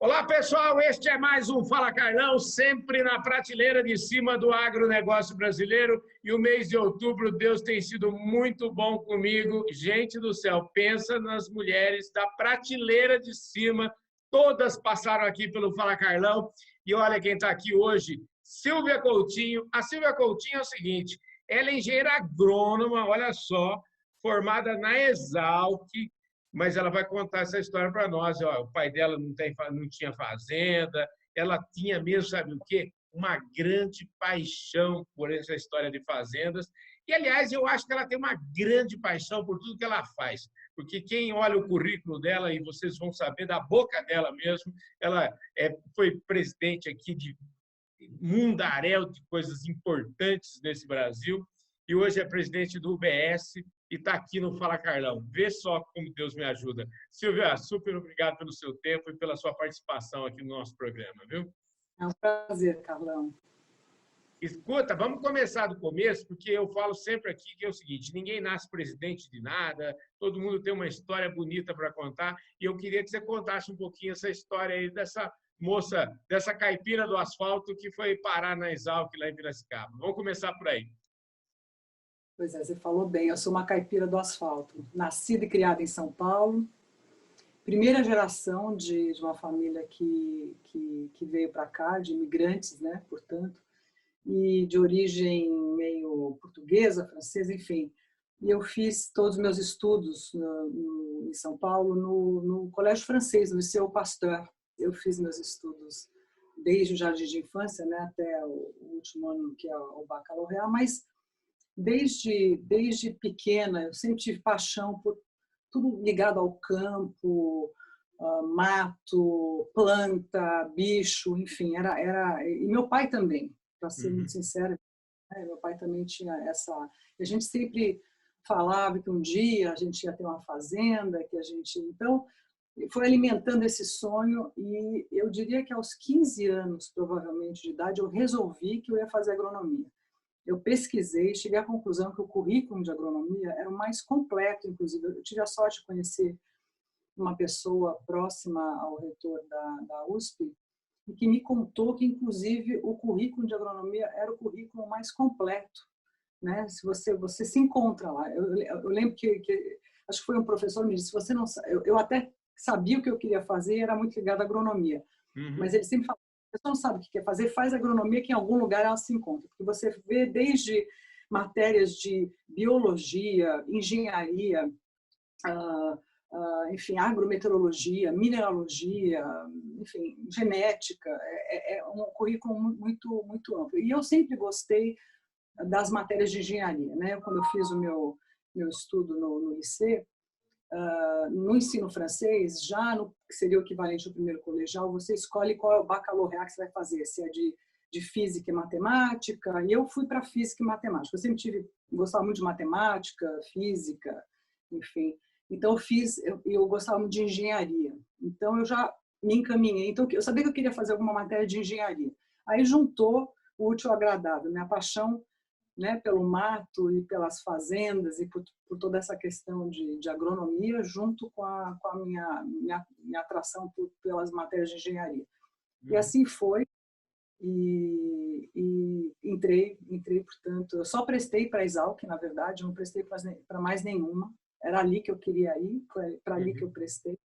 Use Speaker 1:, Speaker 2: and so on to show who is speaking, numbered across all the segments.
Speaker 1: Olá, pessoal, este é mais um Fala Carlão, sempre na prateleira de cima do agronegócio brasileiro. E o mês de outubro, Deus tem sido muito bom comigo. Gente do céu, pensa nas mulheres da prateleira de cima, todas passaram aqui pelo Fala Carlão. E olha quem está aqui hoje, Silvia Coutinho. A Silvia Coutinho é o seguinte, ela é engenheira agrônoma, olha só, formada na Exalc, mas ela vai contar essa história para nós. Ó, o pai dela não tinha fazenda, ela tinha mesmo, sabe o quê? Uma grande paixão por essa história de fazendas. E, aliás, eu acho que ela tem uma grande paixão por tudo que ela faz, porque quem olha o currículo dela, e vocês vão saber da boca dela mesmo, ela foi presidente aqui de mundaréu de coisas importantes nesse Brasil, e hoje é presidente do UBS, e está aqui no Fala Carlão. Vê só como Deus me ajuda. Silvia, super obrigado pelo seu tempo e pela sua participação aqui no nosso programa, viu?
Speaker 2: É um prazer, Carlão.
Speaker 1: Escuta, vamos começar do começo, porque eu falo sempre aqui que é o seguinte, ninguém nasce presidente de nada, todo mundo tem uma história bonita para contar, e eu queria que você contasse um pouquinho essa história aí dessa moça, dessa caipira do asfalto que foi parar na Exalc, lá em Piracicaba. Vamos começar por aí.
Speaker 2: Pois é, você falou bem, eu sou uma caipira do asfalto. Nascida e criada em São Paulo, primeira geração de uma família que veio para cá, de imigrantes, né, portanto, e de origem meio portuguesa, francesa, enfim. E eu fiz todos os meus estudos em São Paulo no Colégio Francês, no Liceu Pasteur. Eu fiz meus estudos desde o jardim de infância, né, até o último ano, que é o bacalaureat, mas desde pequena eu sempre tive paixão por tudo ligado ao campo, mato, planta, bicho, enfim, e meu pai também, para ser muito sincera, né? Meu pai também tinha essa, a gente sempre falava que um dia a gente ia ter uma fazenda, que a gente, então foi alimentando esse sonho, e eu diria que aos 15 anos, provavelmente, de idade, eu resolvi que eu ia fazer agronomia. Eu pesquisei, cheguei à conclusão que o currículo de agronomia era o mais completo, inclusive. Eu tive a sorte de conhecer uma pessoa próxima ao reitor da USP e que me contou que, inclusive, o currículo de agronomia era o currículo mais completo, né? Se você se encontra lá. Eu lembro que acho que foi um professor que me disse, você não, eu até sabia o que eu queria fazer, era muito ligado à agronomia, mas ele sempre falava, você não sabe o que quer fazer, faz agronomia que em algum lugar ela se encontra. Porque você vê desde matérias de biologia, engenharia, enfim, agrometeorologia, mineralogia, enfim, genética. É um currículo muito, muito amplo. E eu sempre gostei das matérias de engenharia, né? Quando eu fiz o meu estudo no IC, no ensino francês, já no que seria o equivalente ao primeiro colegial, você escolhe qual é o bacalaureat que você vai fazer, se é de física e matemática, e eu fui para física e matemática. Eu sempre gostava muito de matemática, física, enfim. Então eu gostava muito de engenharia. Então eu já me encaminhei. Então eu sabia que eu queria fazer alguma matéria de engenharia. Aí juntou o útil ao agradável, minha paixão, né, pelo mato e pelas fazendas e por toda essa questão de agronomia, junto com a minha atração pelas matérias de engenharia. E assim foi, e entrei, portanto, eu só prestei para a Exalc, na verdade, não prestei para mais nenhuma, era ali que eu queria ir, foi para ali que eu prestei,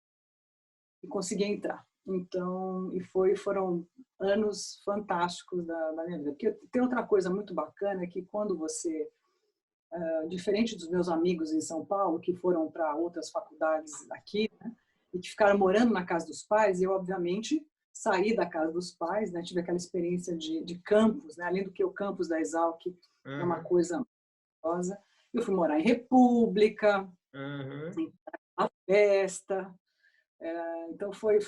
Speaker 2: e consegui entrar. Então, foram anos fantásticos da minha vida. Porque tem outra coisa muito bacana, é que quando você, diferente dos meus amigos em São Paulo, que foram para outras faculdades aqui, né, e que ficaram morando na casa dos pais, eu, obviamente, saí da casa dos pais, né, tive aquela experiência de campus, né, além do que o campus da Exalc é uma coisa maravilhosa. Eu fui morar em República, em a festa. Então foi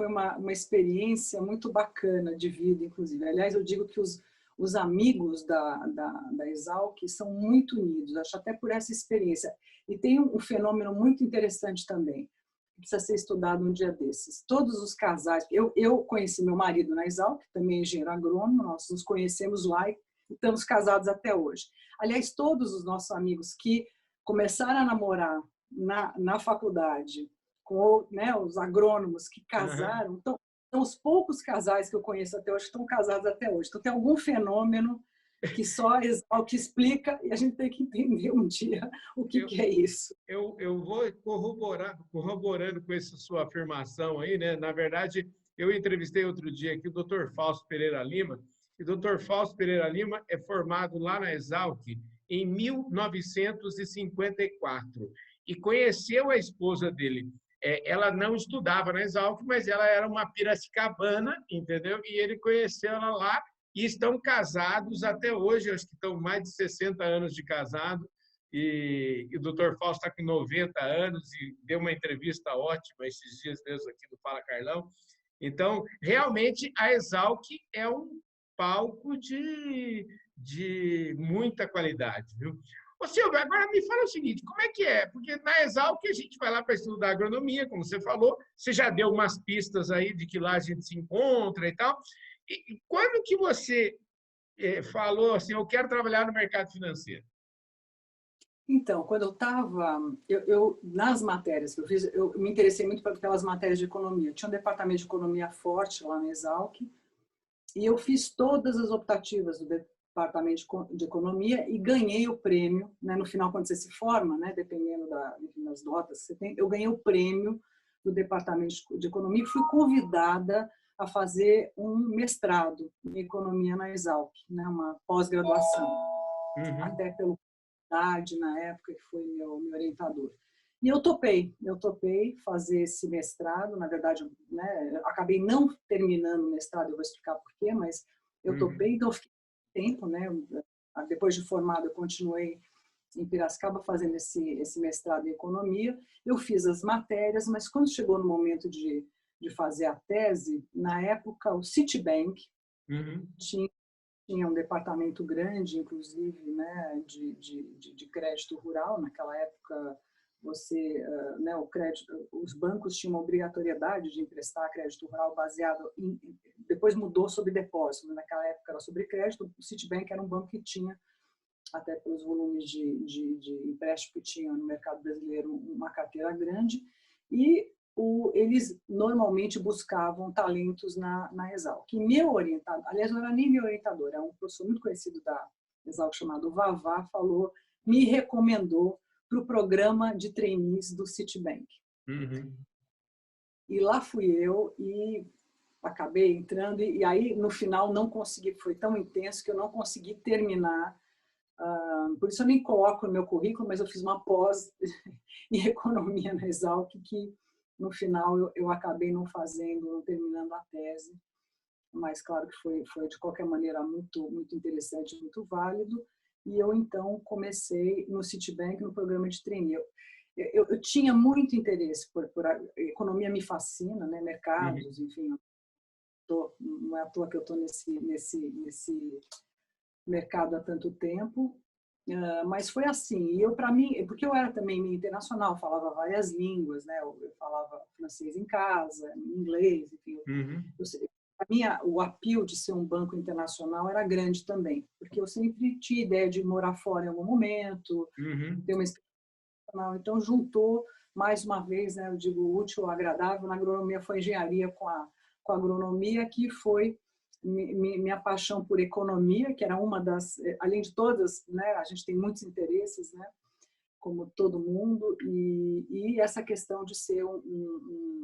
Speaker 2: uma experiência muito bacana de vida, inclusive. Aliás, eu digo que os amigos da Exalc são muito unidos, acho até por essa experiência. E tem um fenômeno muito interessante também, que precisa ser estudado um dia desses. Todos os casais, eu conheci meu marido na Exalc, também é engenheiro agrônomo, nós nos conhecemos lá e estamos casados até hoje. Aliás, todos os nossos amigos que começaram a namorar na faculdade, com, né, os agrônomos que casaram. Então, são os poucos casais que eu conheço até hoje que estão casados até hoje. Então, tem algum fenômeno que só a Exalc explica e a gente tem que entender um dia o que é isso.
Speaker 1: Eu vou corroborando com essa sua afirmação aí, né? Na verdade, eu entrevistei outro dia aqui o Dr. Fausto Pereira Lima, e o Dr. Fausto Pereira Lima é formado lá na Exalc em 1954 e conheceu a esposa dele. Ela não estudava na Exalc, mas ela era uma piracicabana, entendeu? E ele conheceu ela lá e estão casados até hoje, acho que estão mais de 60 anos de casado. E o doutor Fausto está com 90 anos e deu uma entrevista ótima esses dias mesmo aqui no Fala Carlão. Então, realmente, a Exalc é um palco de muita qualidade, viu? Ô, Silvio, agora me fala o seguinte, como é que é? Porque na Exalc a gente vai lá para estudar agronomia, como você falou, você já deu umas pistas aí de que lá a gente se encontra e tal. E quando que você falou assim, eu quero trabalhar no mercado financeiro?
Speaker 2: Então, quando eu estava, nas matérias que eu fiz, eu me interessei muito pelas matérias de economia. Tinha um departamento de economia forte lá na Exalc, e eu fiz todas as optativas do departamento de economia e ganhei o prêmio, né? No final, quando você se forma, né? Dependendo das notas que você tem, eu ganhei o prêmio do departamento de economia e fui convidada a fazer um mestrado em economia na Exalc, né? Uma pós-graduação, até pelo na época, que foi meu orientador. E eu topei fazer esse mestrado. Na verdade, né, acabei não terminando o mestrado, eu vou explicar por quê, mas eu topei, então eu fiquei tempo, né? Depois de formado, eu continuei em Piracicaba fazendo esse mestrado em economia. Eu fiz as matérias, mas quando chegou no momento de fazer a tese, na época o Citibank tinha um departamento grande, inclusive, né, de crédito rural. Naquela época, né, os bancos tinham uma obrigatoriedade de emprestar crédito rural baseado depois mudou sobre depósito. Naquela época era sobre crédito. O Citibank era um banco que tinha, até pelos volumes de empréstimo que tinha no mercado brasileiro, uma carteira grande, e eles normalmente buscavam talentos na Exalc. E meu orientador, aliás, não era nem meu orientador, era um professor muito conhecido da Exalc chamado Vavá, me recomendou para o programa de trainees do Citibank. E lá fui eu e acabei entrando, e aí no final não consegui, foi tão intenso que eu não consegui terminar. Por isso eu nem coloco no meu currículo, mas eu fiz uma pós em economia na Exalc que no final eu acabei não fazendo, não terminando a tese, mas claro que foi de qualquer maneira muito interessante, muito válido. E eu então comecei no Citibank, no programa de trainee. Eu tinha muito interesse por economia, me fascina, né? Mercados, enfim. Não é à toa que eu estou nesse mercado há tanto tempo. Mas foi assim, e para mim, porque eu era também meio internacional, falava várias línguas, né? Eu falava francês em casa, inglês, enfim. Para mim, o apelo de ser um banco internacional era grande também, porque eu sempre tinha ideia de morar fora em algum momento, ter uma experiência internacional. Então, juntou, mais uma vez, né? Eu digo útil ou agradável, na agronomia foi engenharia com a agronomia, que foi minha paixão por economia, que era uma das, além de todas, né, a gente tem muitos interesses, né, como todo mundo, e essa questão de ser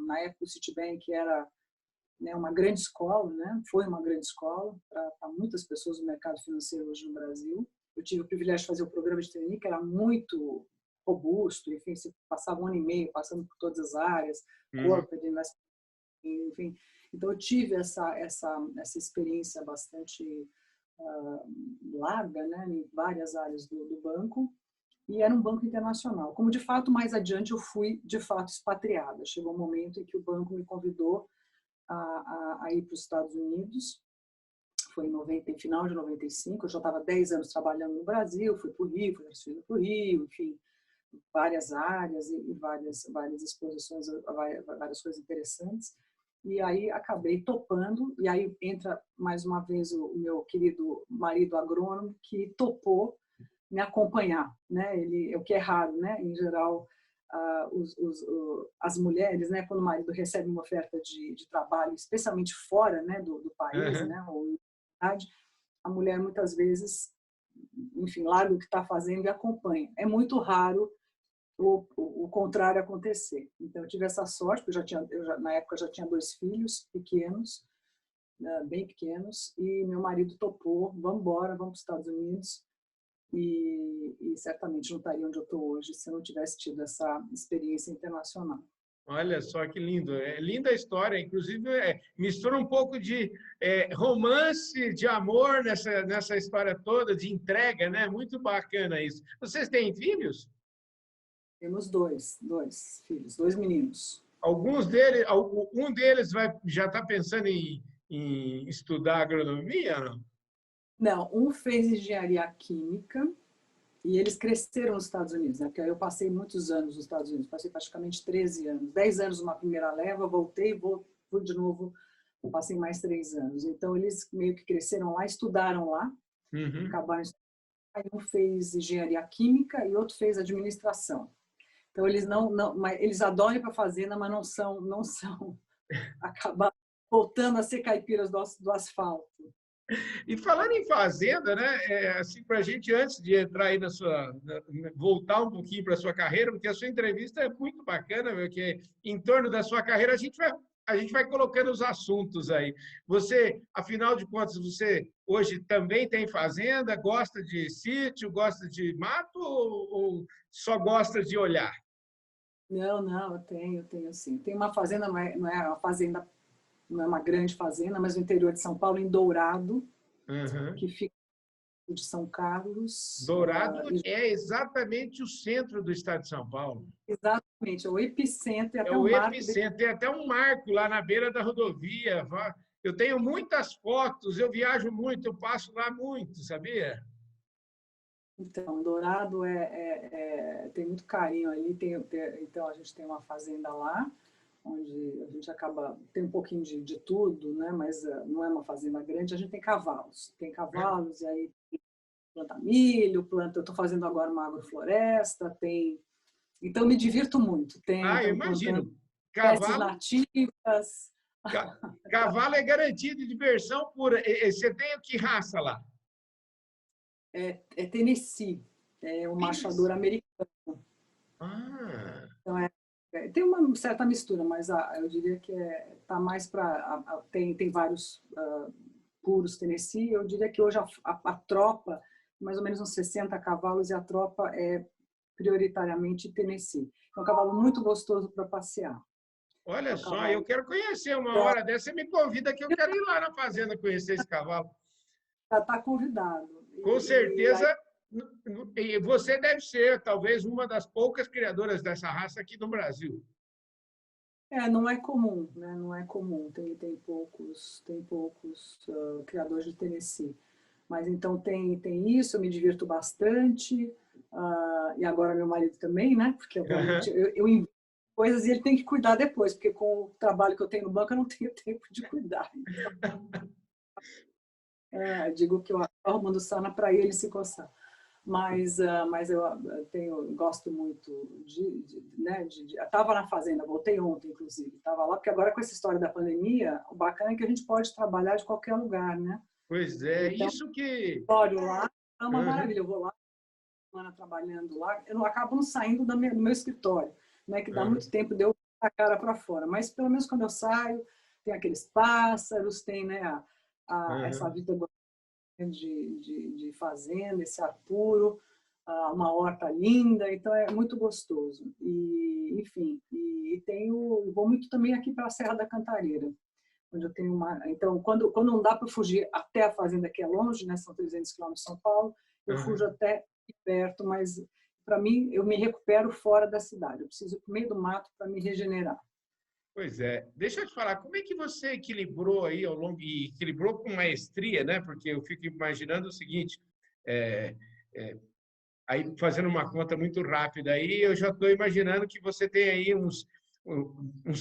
Speaker 2: na época o Citibank era, né, uma grande escola, né, foi uma grande escola para muitas pessoas do mercado financeiro hoje no Brasil. Eu tive o privilégio de fazer o programa de trainee, que era muito robusto, enfim, você passava 1 ano e meio passando por todas as áreas, corporate, enfim. Então, eu tive essa experiência bastante larga, né, em várias áreas do banco, e era um banco internacional. Como, de fato, mais adiante eu fui, de fato, expatriada. Chegou um momento em que o banco me convidou a ir para os Estados Unidos. Foi em final de 95, eu já estava 10 anos trabalhando no Brasil, fui para o Rio, fui transferida para o Rio, enfim, várias áreas e várias exposições, várias coisas interessantes. E aí acabei topando, e aí entra mais uma vez o meu querido marido agrônomo, que topou me acompanhar, né? O que é raro, né? Em geral, as mulheres, né, quando o marido recebe uma oferta de trabalho, especialmente fora, né, do país,
Speaker 1: Uhum.
Speaker 2: né, ou a mulher muitas vezes, enfim, larga o que está fazendo e acompanha. É muito raro o contrário acontecer. Então, eu tive essa sorte, porque na época já tinha 2 filhos pequenos, né, bem pequenos, e meu marido topou, vamos embora, vamos para os Estados Unidos, e certamente não estaria onde eu estou hoje se eu não tivesse tido essa experiência internacional.
Speaker 1: Olha só que lindo. É linda a história. Inclusive, mistura um pouco de romance, de amor nessa história toda, de entrega, né? Muito bacana isso. Vocês têm filhos?
Speaker 2: Temos dois filhos, 2 meninos.
Speaker 1: Um deles já está pensando em estudar agronomia, não?
Speaker 2: Não, um fez engenharia química e eles cresceram nos Estados Unidos, né? Porque eu passei muitos anos nos Estados Unidos, passei praticamente 13 anos. 10 anos numa primeira leva, voltei, fui de novo, passei mais 3 anos. Então, eles meio que cresceram lá, estudaram lá,
Speaker 1: Uhum.
Speaker 2: acabaram estudando. Um fez engenharia química e outro fez administração. Então, eles eles adoram ir para a fazenda, mas não são acabar voltando a ser caipiras do asfalto.
Speaker 1: E falando em fazenda, né? Assim, para a gente, antes de entrar aí voltar um pouquinho para a sua carreira, porque a sua entrevista é muito bacana, porque em torno da sua carreira a gente vai colocando os assuntos aí. Você, afinal de contas, você hoje também tem fazenda, gosta de sítio, gosta de mato ou só gosta de olhar?
Speaker 2: Não, eu tenho sim. Tem uma fazenda, não é uma fazenda, não é uma grande fazenda, mas no interior de São Paulo, em Dourado,
Speaker 1: Uhum.
Speaker 2: que fica de São Carlos.
Speaker 1: Dourado é exatamente o centro do estado de São Paulo.
Speaker 2: Exatamente, é o epicentro e
Speaker 1: É
Speaker 2: até
Speaker 1: o
Speaker 2: um marco.
Speaker 1: epicentro. Tem até um marco lá na beira da rodovia. Eu tenho muitas fotos, eu viajo muito, eu passo lá muito, sabia?
Speaker 2: Então, Dourado tem muito carinho ali. Então, a gente tem uma fazenda lá, onde a gente tem um pouquinho de tudo, né? Mas não é uma fazenda grande. A gente tem cavalos. Tem cavalos, e aí planta milho, eu estou fazendo agora uma agrofloresta, então me divirto muito.
Speaker 1: Eu
Speaker 2: Estamos plantando
Speaker 1: imagino.
Speaker 2: espécies
Speaker 1: Cavalo,
Speaker 2: nativas.
Speaker 1: cavalo é garantia de diversão pura. Você tem que raça lá?
Speaker 2: É Tennessee, é um machador
Speaker 1: Tênis.
Speaker 2: americano.
Speaker 1: Ah,
Speaker 2: Então, tem uma certa mistura, mas eu diria que tá mais para... Tem vários puros Tennessee. Eu diria que hoje a tropa, mais ou menos uns 60 cavalos, e a tropa é prioritariamente Tennessee. É um cavalo muito gostoso para passear. É
Speaker 1: olha
Speaker 2: um
Speaker 1: só, eu
Speaker 2: cavalo...
Speaker 1: quero conhecer uma hora dessa. Você me convida que eu quero ir lá na fazenda conhecer esse cavalo.
Speaker 2: Já está convidado.
Speaker 1: Com
Speaker 2: E aí,
Speaker 1: certeza, e você deve ser talvez uma das poucas criadoras dessa raça aqui no Brasil.
Speaker 2: não é comum, né? Não é comum. Tem poucos criadores de Tennessee. Mas então tem isso, eu me divirto bastante. E agora meu marido também, né? Porque obviamente eu invento coisas e ele tem que cuidar depois, porque com o trabalho que eu tenho no banco eu não tenho tempo de cuidar. Então, digo que eu arrumando sana para ele se coçar. Mas eu gosto muito né, estava na fazenda, voltei ontem, inclusive, estava lá, porque agora com essa história da pandemia, o bacana é que a gente pode trabalhar de qualquer lugar, né?
Speaker 1: Pois é,
Speaker 2: Então,
Speaker 1: isso que...
Speaker 2: escritório lá é uma
Speaker 1: Uhum,
Speaker 2: maravilha. Eu vou lá, semana trabalhando lá, eu não acabo não saindo do meu escritório, né? Que dá muito
Speaker 1: uhum,
Speaker 2: tempo de eu botar a cara para fora. Mas pelo menos quando eu saio, tem aqueles pássaros, tem, né, essa
Speaker 1: uhum.
Speaker 2: vida de fazenda, esse ar puro, uma horta linda, então é muito gostoso. E, enfim, vou muito também aqui para a Serra da Cantareira, onde eu tenho uma... Então, quando não dá para fugir até a fazenda, que é longe, né, são 300 quilômetros de São Paulo, eu fujo
Speaker 1: Uhum.
Speaker 2: até perto, mas para mim, eu me recupero fora da cidade. Eu preciso ir para o meio do mato para me regenerar.
Speaker 1: Pois é. Deixa eu te falar, como é que você equilibrou aí ao longo, e equilibrou com maestria, né? Porque eu fico imaginando o seguinte, é, é, aí fazendo uma conta muito rápida aí, eu já estou imaginando que você tem aí uns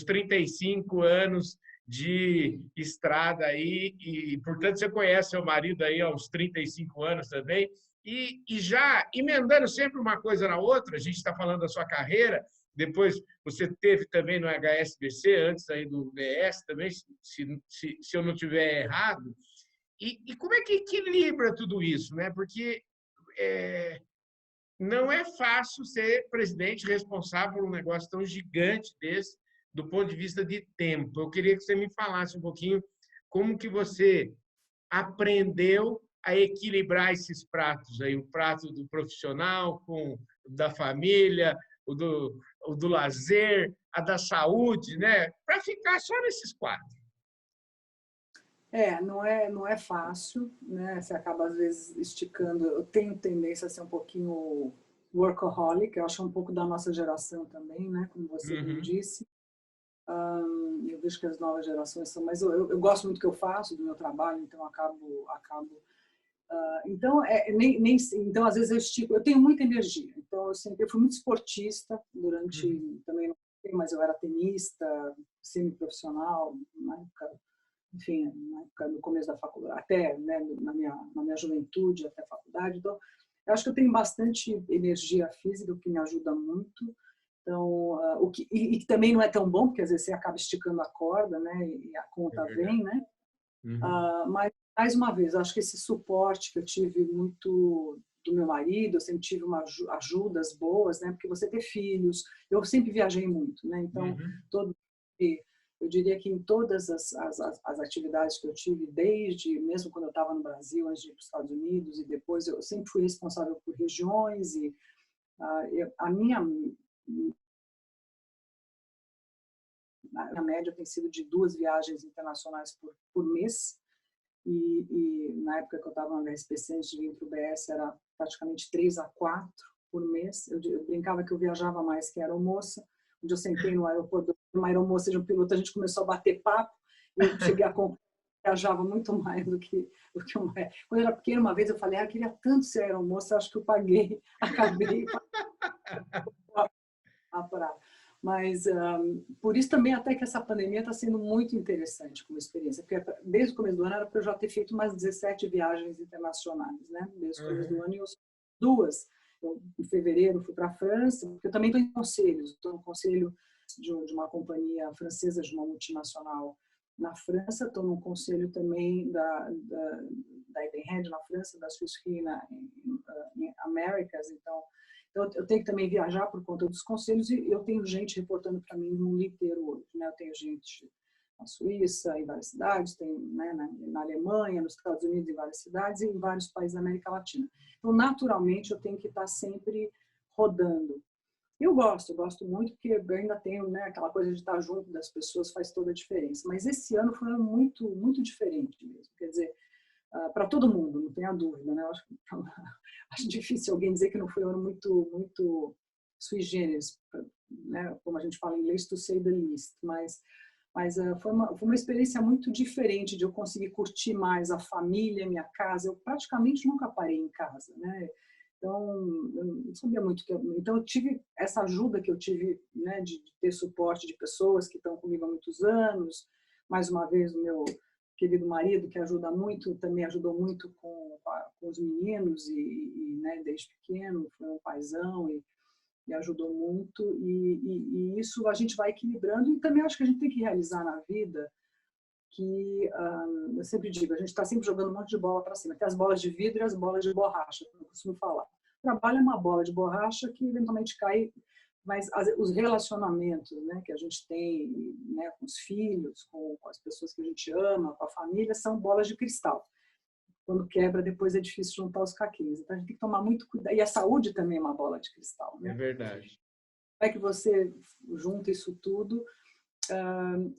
Speaker 1: 35 anos de estrada aí, e, portanto, você conhece seu marido aí há uns 35 anos também, e já emendando sempre uma coisa na outra, a gente está falando da sua carreira, depois você teve também no HSBC, antes aí do BS também, se eu não estiver errado. E como é que equilibra tudo isso, né? Porque não é fácil ser presidente responsável por um negócio tão gigante desse, do ponto de vista de tempo. Eu queria que você me falasse um pouquinho como que você aprendeu a equilibrar esses pratos aí, o prato do profissional com o da família, o do lazer, a da saúde, né? Para ficar só nesses quatro.
Speaker 2: Não é fácil, né? Você acaba, às vezes, esticando. Eu tenho tendência a ser um pouquinho workaholic, eu acho um pouco da nossa geração também, né? Como você bem
Speaker 1: Uhum.
Speaker 2: disse. Eu vejo que as novas gerações são, mas eu gosto muito do que eu faço, do meu trabalho, então então então às vezes eu estico, eu tenho muita energia, então eu fui muito esportista durante
Speaker 1: Uhum.
Speaker 2: também, não sei, mas eu era tenista, semiprofissional, na época, enfim, na época, no começo da faculdade, até, né, na minha juventude, até a faculdade. Então, eu acho que eu tenho bastante energia física, o que me ajuda muito. Então, e também não é tão bom, porque às vezes você acaba esticando a corda, né, e a
Speaker 1: É
Speaker 2: conta vem,
Speaker 1: verdade.
Speaker 2: né?
Speaker 1: Uhum.
Speaker 2: Mas, mais uma vez, acho que esse suporte que eu tive muito do meu marido, eu sempre tive ajudas boas, né? Porque você ter filhos, eu sempre viajei muito, né? Então,
Speaker 1: Uhum.
Speaker 2: todo eu diria que em todas as atividades que eu tive, desde mesmo quando eu estava no Brasil, antes de ir para os Estados Unidos, e depois eu sempre fui responsável por regiões, e a minha média tem sido de 2 viagens internacionais por mês, e na época que eu estava na SPC, antes de vir para o BS, era praticamente 3 a 4 por mês. Eu brincava que eu viajava mais que aeromoça. Onde eu sentei no aeroporto, uma aeromoça de um piloto, a gente começou a bater papo, e eu cheguei a concluir que viajava muito mais do que uma. Quando eu era pequena, uma vez eu falei, eu queria tanto ser aeromoça, acho que eu paguei, acabei para. Mas, por isso também até que essa pandemia está sendo muito interessante como experiência, porque desde o começo do ano era para eu já ter feito umas 17 viagens internacionais, né? Desde o começo do
Speaker 1: Uhum.
Speaker 2: ano, e eu duas. Em fevereiro fui para a França, porque eu também estou em conselhos, estou no conselho de uma companhia francesa, de uma multinacional na França, estou no conselho também da Edenred na França, da Swiss Re em Américas, então eu tenho que também viajar por conta dos conselhos, e eu tenho gente reportando para mim no mundo inteiro hoje, né? Eu tenho gente na Suíça, em várias cidades, tenho, né, na Alemanha, nos Estados Unidos, em várias cidades, e em vários países da América Latina. Então, naturalmente, eu tenho que estar sempre rodando. Eu gosto muito, porque eu ainda tenho, né, aquela coisa de estar junto das pessoas, faz toda a diferença. Mas esse ano foi um ano muito, muito diferente mesmo. Quer dizer, para todo mundo, não tenha dúvida, né? Eu acho difícil alguém dizer que não foi um ano muito, muito sui generis, né? Como a gente fala em inglês, to say the least. Mas foi uma experiência muito diferente, de eu conseguir curtir mais a família, minha casa. Eu praticamente nunca parei em casa, né? Então, eu não sabia muito então eu tive essa ajuda que eu tive, né, de ter suporte de pessoas que estão comigo há muitos anos. Mais uma vez, o meu querido marido, que ajuda muito, também ajudou muito com os meninos, né, desde pequeno, foi um paizão, e ajudou muito, e isso a gente vai equilibrando. E também acho que a gente tem que realizar na vida que, eu sempre digo, a gente está sempre jogando um monte de bola para cima. Tem as bolas de vidro e as bolas de borracha, como eu costumo falar. O trabalho é uma bola de borracha que eventualmente cai, mas os relacionamentos, né, que a gente tem, né, com os filhos, com as pessoas que a gente ama, com a família, são bolas de cristal. Quando quebra, depois é difícil juntar os caquinhos. Então a gente tem que tomar muito cuidado. E a saúde também é uma bola de cristal,
Speaker 1: É
Speaker 2: né?
Speaker 1: verdade.
Speaker 2: Como é que você junta isso tudo?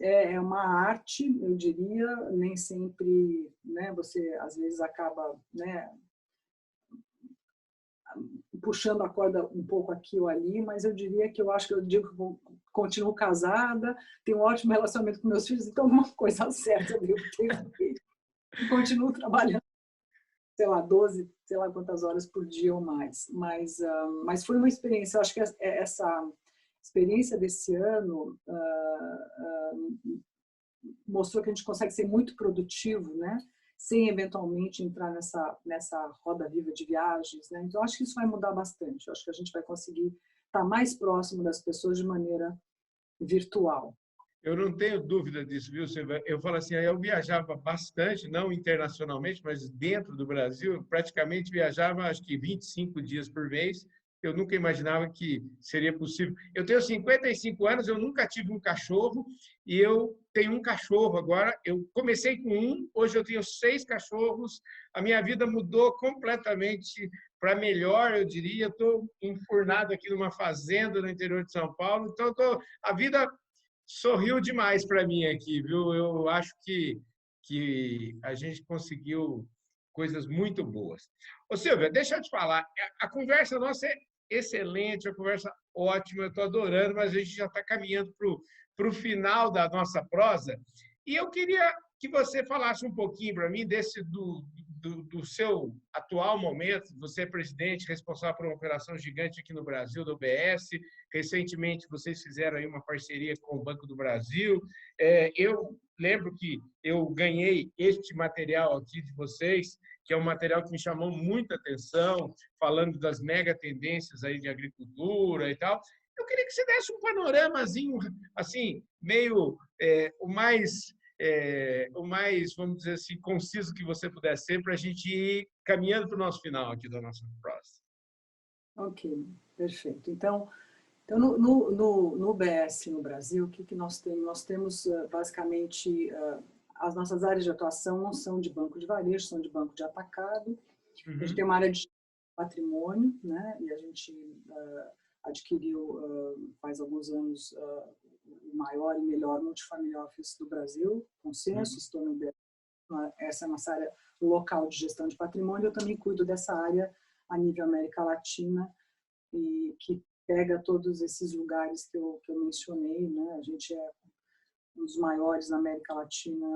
Speaker 2: É uma arte, eu diria, nem sempre, né, você às vezes acaba, né, puxando a corda um pouco aqui ou ali, mas eu diria que eu acho que eu digo que continuo casada, tenho um ótimo relacionamento com meus filhos, então alguma coisa certa eu devo ter feito. E continuo trabalhando, sei lá, 12, sei lá quantas horas por dia ou mais. Mas foi uma experiência, eu acho que essa experiência desse ano mostrou que a gente consegue ser muito produtivo, né? Sem eventualmente entrar nessa roda viva de viagens, né? Então acho que isso vai mudar bastante. Eu acho que a gente vai conseguir estar mais próximo das pessoas de maneira virtual.
Speaker 1: Eu não tenho dúvida disso, viu, Silvia? Eu falo assim, eu viajava bastante, não internacionalmente, mas dentro do Brasil, eu praticamente viajava, acho que 25 dias por mês. Eu nunca imaginava que seria possível. Eu tenho 55 anos, eu nunca tive um cachorro e eu tenho um cachorro agora. Eu comecei com um, hoje eu tenho 6 cachorros. A minha vida mudou completamente para melhor, eu diria. Estou enfurnado aqui numa fazenda no interior de São Paulo. Então, a vida sorriu demais para mim aqui, viu? Eu acho que a gente conseguiu coisas muito boas. Ô, Silvia, deixa eu te falar, a conversa nossa é excelente, a conversa ótima, eu estou adorando, mas a gente já está caminhando para o final da nossa prosa. E eu queria que você falasse um pouquinho para mim do seu atual momento. Você é presidente, responsável por uma operação gigante aqui no Brasil, do UBS. Recentemente, vocês fizeram aí uma parceria com o Banco do Brasil. Eu lembro que eu ganhei este material aqui de vocês, que é um material que me chamou muita atenção, falando das mega tendências aí de agricultura e tal. Eu queria que você desse um panoramazinho, assim, meio o mais, vamos dizer assim, conciso que você puder ser, para a gente ir caminhando para o nosso final aqui da nossa prosa.
Speaker 2: Ok, perfeito. Então no UBS no Brasil, o que nós temos? Nós temos basicamente as nossas áreas de atuação não são de banco de varejo, são de banco de atacado. A gente tem uma área de patrimônio, né? E a gente adquiriu faz alguns anos o maior e melhor multifamily office do Brasil, Consenso, estou no UBS. Essa é a nossa área local de gestão de patrimônio. Eu também cuido dessa área a nível América Latina, e que pega todos esses lugares que eu mencionei, né? A gente é um dos maiores na América Latina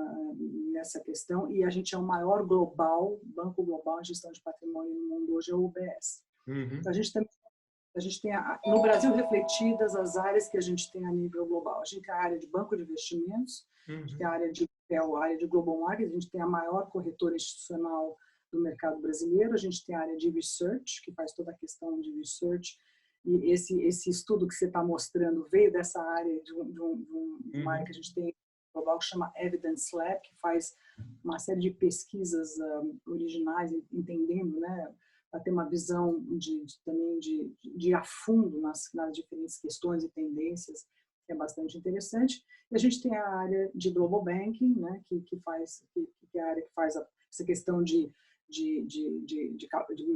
Speaker 2: nessa questão, e a gente é o maior banco global em gestão de patrimônio no mundo hoje, é o UBS. Então, a gente tem no Brasil refletidas as áreas que a gente tem a nível global. A gente tem a área de banco de investimentos, a gente tem a área de global market, a gente tem a maior corretora institucional do mercado brasileiro, a gente tem a área de research, que faz toda a questão de research, e esse estudo que você está mostrando veio dessa área de uma área que a gente tem global que chama Evidence Lab, que faz uma série de pesquisas originais, entendendo, né, para ter uma visão também de a fundo nas diferentes questões e tendências, que é bastante interessante. E a gente tem a área de Global Banking, né, que é a área que faz essa questão de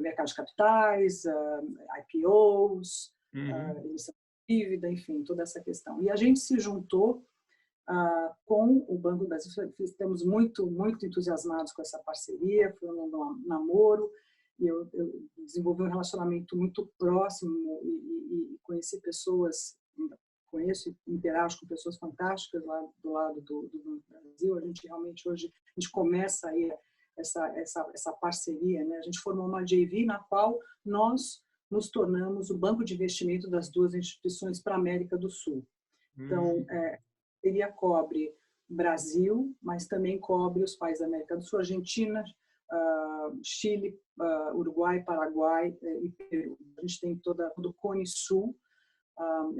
Speaker 2: mercado de capitais, IPOs, emissão de dívida, enfim, toda essa questão. E a gente se juntou com o Banco do Brasil, estamos muito entusiasmados com essa parceria, foi um namoro, e eu desenvolvi um relacionamento muito próximo e conheci pessoas, conheço e interajo com pessoas fantásticas lá do lado do Banco do Brasil. A gente realmente hoje, a gente começa aí essa parceria, né? A gente formou uma JV na qual nós nos tornamos o banco de investimento das duas instituições para a América do Sul. Então, ele cobre Brasil, mas também cobre os países da América do Sul, Argentina, Chile, Uruguai, Paraguai e Peru. A gente tem todo o Cone Sul,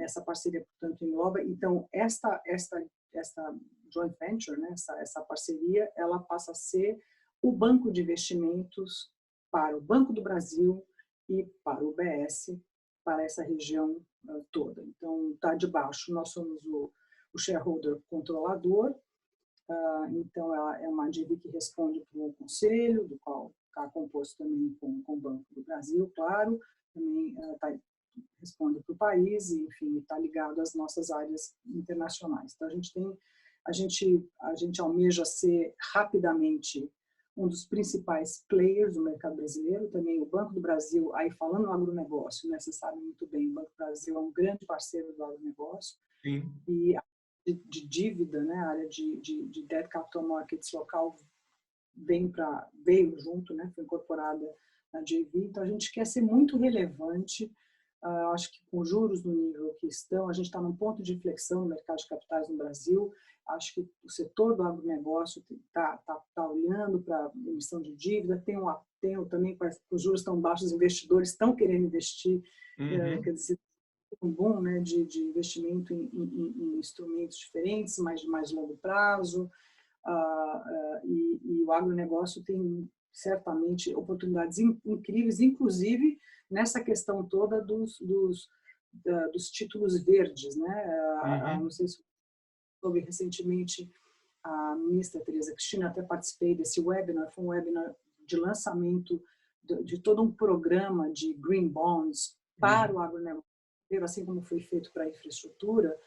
Speaker 2: essa parceria, portanto, engloba. Então, esta joint venture, né, essa parceria, ela passa a ser o banco de investimentos para o Banco do Brasil e para o UBS, para essa região toda. Então, está debaixo, nós somos o shareholder controlador, então é uma JV que responde para o conselho, do qual está composto também com o Banco do Brasil, claro, também responde para o país e, enfim, está ligado às nossas áreas internacionais. Então, a gente almeja ser rapidamente um dos principais players do mercado brasileiro, também o Banco do Brasil, aí falando no agronegócio, né, você sabe muito bem, o Banco do Brasil é um grande parceiro do agronegócio. Sim. E a área de dívida, né, a área de debt capital markets local veio junto, né, foi incorporada na JV, então a gente quer ser muito relevante. Acho que com juros no nível que estão, a gente está num ponto de inflexão no mercado de capitais no Brasil. Acho que o setor do agronegócio está olhando para a emissão de dívida, tem também, os juros estão baixos, os investidores estão querendo investir, quer dizer, um boom, né, de investimento em instrumentos diferentes, mas de mais longo prazo, e o agronegócio tem certamente oportunidades incríveis, inclusive nessa questão toda dos títulos verdes, né? Não
Speaker 1: Uhum.
Speaker 2: sei se soube recentemente, a ministra Tereza Cristina, até participei desse webinar, foi um webinar de lançamento de todo um programa de green bonds para
Speaker 1: Uhum.
Speaker 2: o agronegócio, assim como foi feito para a infraestrutura,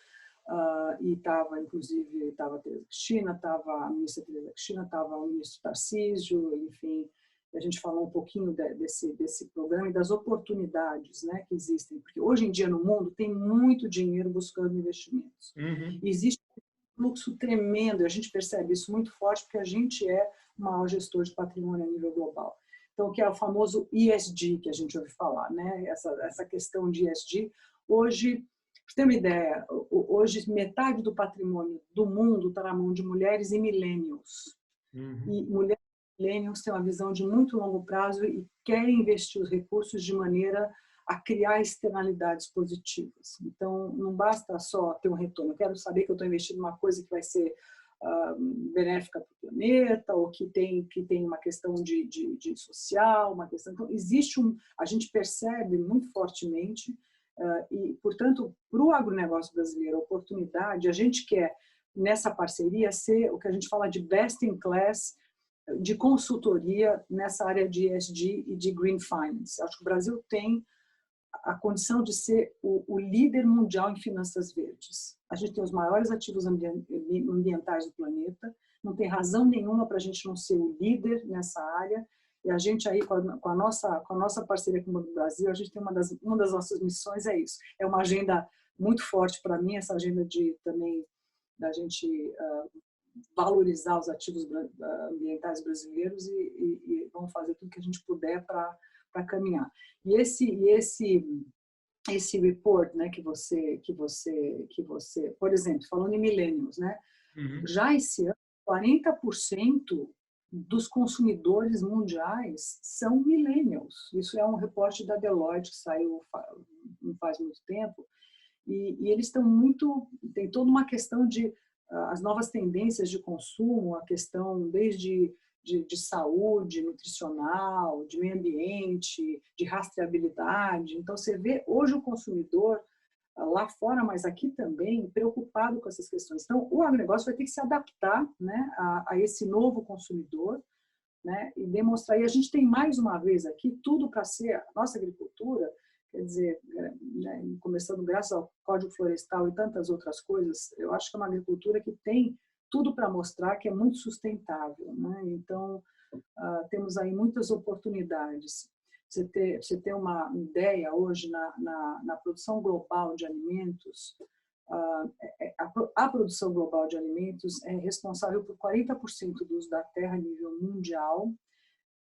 Speaker 2: e estava, inclusive, estava a Tereza Cristina, estava a ministra Tereza Cristina, estava o ministro Tarcísio, enfim, a gente falou um pouquinho desse programa e das oportunidades, né, que existem, porque hoje em dia no mundo tem muito dinheiro buscando investimentos.
Speaker 1: Uhum.
Speaker 2: E existe um fluxo tremendo, e a gente percebe isso muito forte porque a gente é o maior gestor de patrimônio a nível global. Então, que é o famoso ESG que a gente ouve falar, né? Essa questão de ESG. Hoje, para você ter uma ideia, hoje metade do patrimônio do mundo está na mão de mulheres e millennials.
Speaker 1: Uhum.
Speaker 2: E mulheres e millennials têm uma visão de muito longo prazo e querem investir os recursos de maneira a criar externalidades positivas. Então, não basta só ter um retorno. Eu quero saber que eu estou investindo em uma coisa que vai ser benéfica para o planeta, ou que tem uma questão de social, uma questão. Então, existe a gente percebe muito fortemente, e, portanto, para o agronegócio brasileiro, a oportunidade, a gente quer, nessa parceria, ser o que a gente fala de best in class de consultoria nessa área de ESG e de green finance. Acho que o Brasil tem a condição de ser o líder mundial em finanças verdes. A gente tem os maiores ativos ambientais do planeta, não tem razão nenhuma para a gente não ser o líder nessa área, e a gente aí, com a nossa parceria com o Banco do Brasil, a gente tem uma das nossas missões é isso, é uma agenda muito forte para mim, essa agenda também da gente valorizar os ativos ambientais brasileiros e vamos fazer tudo que a gente puder para caminhar. E esse report, né, que você, por exemplo, falando em millennials, né,
Speaker 1: Uhum.
Speaker 2: já esse ano 40% dos consumidores mundiais são millennials. Isso é um reporte da Deloitte que saiu não faz muito tempo, e eles estão tem toda uma questão de as novas tendências de consumo, a questão desde de saúde nutricional, de meio ambiente, de rastreabilidade. Então, você vê hoje o consumidor lá fora, mas aqui também, preocupado com essas questões. Então, o agronegócio vai ter que se adaptar, né, a esse novo consumidor, né, e demonstrar. E a gente tem, mais uma vez aqui, tudo para ser a nossa agricultura, quer dizer, né, começando graças ao Código Florestal e tantas outras coisas, eu acho que é uma agricultura que tem tudo para mostrar que é muito sustentável, né? Então, temos aí muitas oportunidades. Você ter uma ideia, hoje, na produção global de alimentos, a produção global de alimentos é responsável por 40% do uso da terra a nível mundial,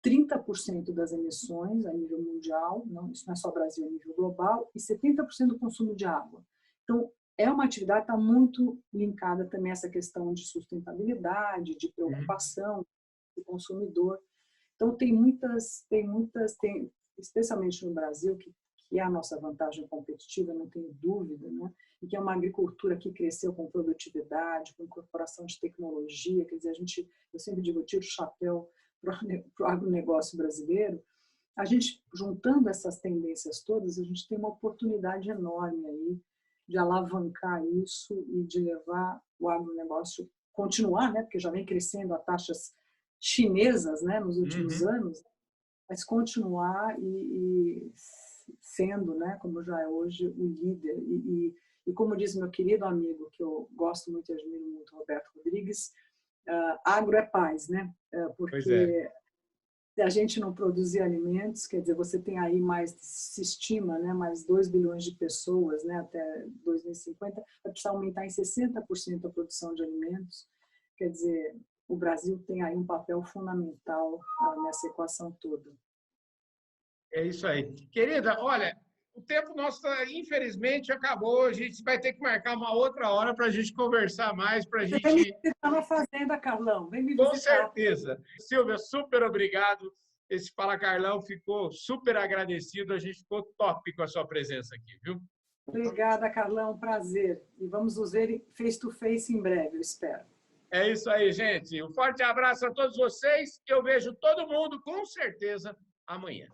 Speaker 2: 30% das emissões a nível mundial, não, isso não é só Brasil, é a nível global, e 70% do consumo de água. Então, é uma atividade que está muito linkada também a essa questão de sustentabilidade, de preocupação do consumidor. Então, especialmente no Brasil, que é a nossa vantagem competitiva, não tenho dúvida, né? E que é uma agricultura que cresceu com produtividade, com incorporação de tecnologia, quer dizer, eu sempre digo, eu tiro o chapéu para o agronegócio brasileiro. A gente, juntando essas tendências todas, a gente tem uma oportunidade enorme aí de alavancar isso e de levar o agronegócio, continuar, né, porque já vem crescendo a taxas chinesas, né, nos últimos anos, mas continuar e sendo, né, como já é hoje, o líder. E como diz meu querido amigo, que eu gosto muito e admiro muito, Roberto Rodrigues, agro é paz, né?
Speaker 1: Pois é.
Speaker 2: Porque se a gente não produzir alimentos, quer dizer, você tem aí se estima, né, mais 2 bilhões de pessoas, né, até 2050, vai precisar aumentar em 60% a produção de alimentos. Quer dizer, o Brasil tem aí um papel fundamental nessa equação toda.
Speaker 1: É isso aí. Querida, olha, o tempo nosso, infelizmente, acabou. A gente vai ter que marcar uma outra hora para a gente conversar mais, para a
Speaker 2: Você vem me
Speaker 1: gente.
Speaker 2: visitar na fazenda, Carlão. Vem me
Speaker 1: Com
Speaker 2: visitar.
Speaker 1: certeza. Silvia, super obrigado. Esse Fala Carlão ficou super agradecido. A gente ficou top com a sua presença aqui, viu?
Speaker 2: Obrigada, Carlão, um prazer. E vamos nos ver face to face em breve, eu espero.
Speaker 1: É isso aí, gente. Um forte abraço a todos vocês. Eu vejo todo mundo, com certeza, amanhã.